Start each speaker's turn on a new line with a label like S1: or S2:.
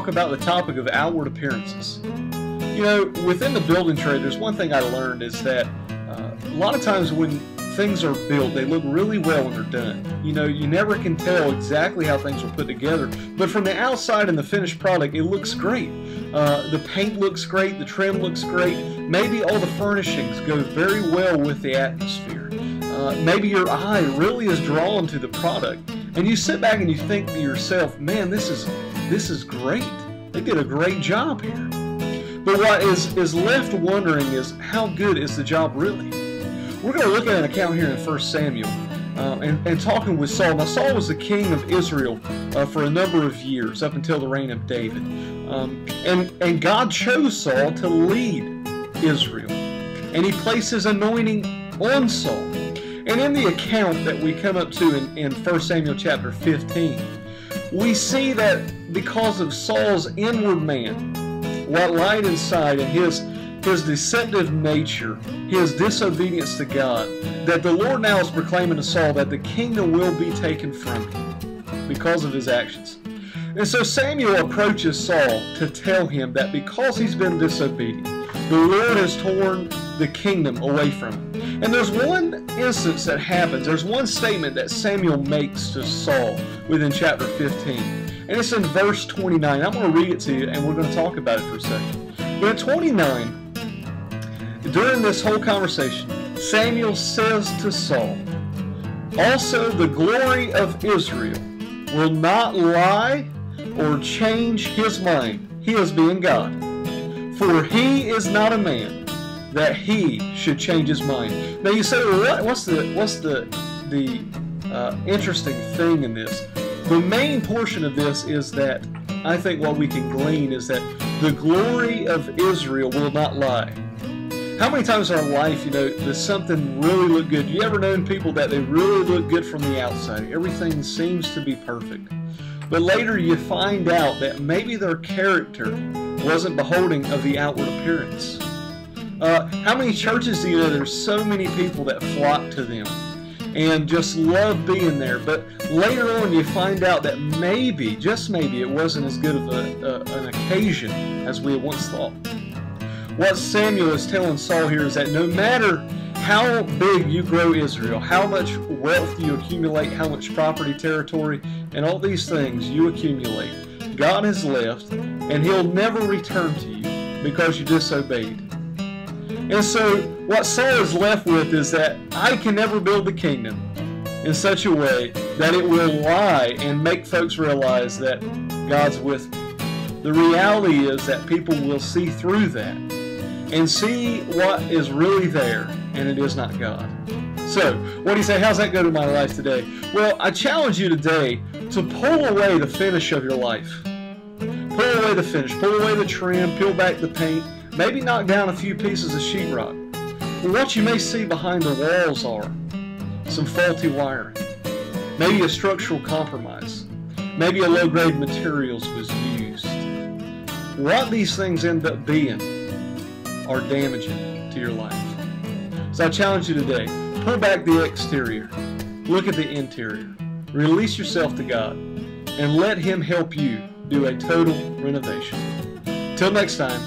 S1: talk about the topic of outward appearances. You know, within the building trade, there's one thing I learned is that a lot of times when things are built, they look really well when they're done. You know, you never can tell exactly how things were put together, but from the outside and the finished product, it looks great. The paint looks great, the trim looks great, maybe all the furnishings go very well with the atmosphere. Maybe your eye really is drawn to the product, and you sit back and you think to yourself, man, this is great. They did a great job here. But what is left wondering is, how good is the job really? We're going to look at an account here in 1 Samuel and talking with Saul. Now, Saul was the king of Israel for a number of years, up until the reign of David. And God chose Saul to lead Israel. And he placed his anointing on Saul. And in the account that we come up to in 1 Samuel chapter 15, we see that because of Saul's inward man, what lied inside, and his deceptive nature, his disobedience to God, that the Lord now is proclaiming to Saul that the kingdom will be taken from him because of his actions. And so Samuel approaches Saul to tell him that because he's been disobedient, the Lord has torn the kingdom away from him. And there's one instance that happens, there's one statement that Samuel makes to Saul within chapter 15. And it's in verse 29. I'm going to read it to you, and we're going to talk about it for a second. But in 29, during this whole conversation, Samuel says to Saul, "Also the glory of Israel will not lie or change his mind, he as being God. For he is not a man that he should change his mind." Now you say, well, what's the interesting thing in this? The main portion of this is that I think what we can glean is that the glory of Israel will not lie. How many times in our life, you know, does something really look good? You ever known people that they really look good from the outside? Everything seems to be perfect. But later you find out that maybe their character wasn't beholding of the outward appearance. How many churches do you know there's so many people that flock to them and just love being there, but later on you find out that maybe, just maybe, it wasn't as good of an occasion as we had once thought. What Samuel is telling Saul here is that no matter how big you grow Israel, how much wealth you accumulate, how much property, territory, and all these things you accumulate, God has left, and he'll never return to you because you disobeyed. And so what Saul is left with is that I can never build the kingdom in such a way that it will lie and make folks realize that God's with me. The reality is that people will see through that and see what is really there, and it is not God. So, what do you say? How's that go to my life today? Well, I challenge you today to pull away the finish of your life. Pull away the finish, pull away the trim, peel back the paint, maybe knock down a few pieces of sheetrock. But what you may see behind the walls are some faulty wiring, maybe a structural compromise, maybe a low-grade materials was used. What these things end up being are damaging to your life. So I challenge you today, pull back the exterior, look at the interior, release yourself to God, and let him help you do a total renovation. Till next time,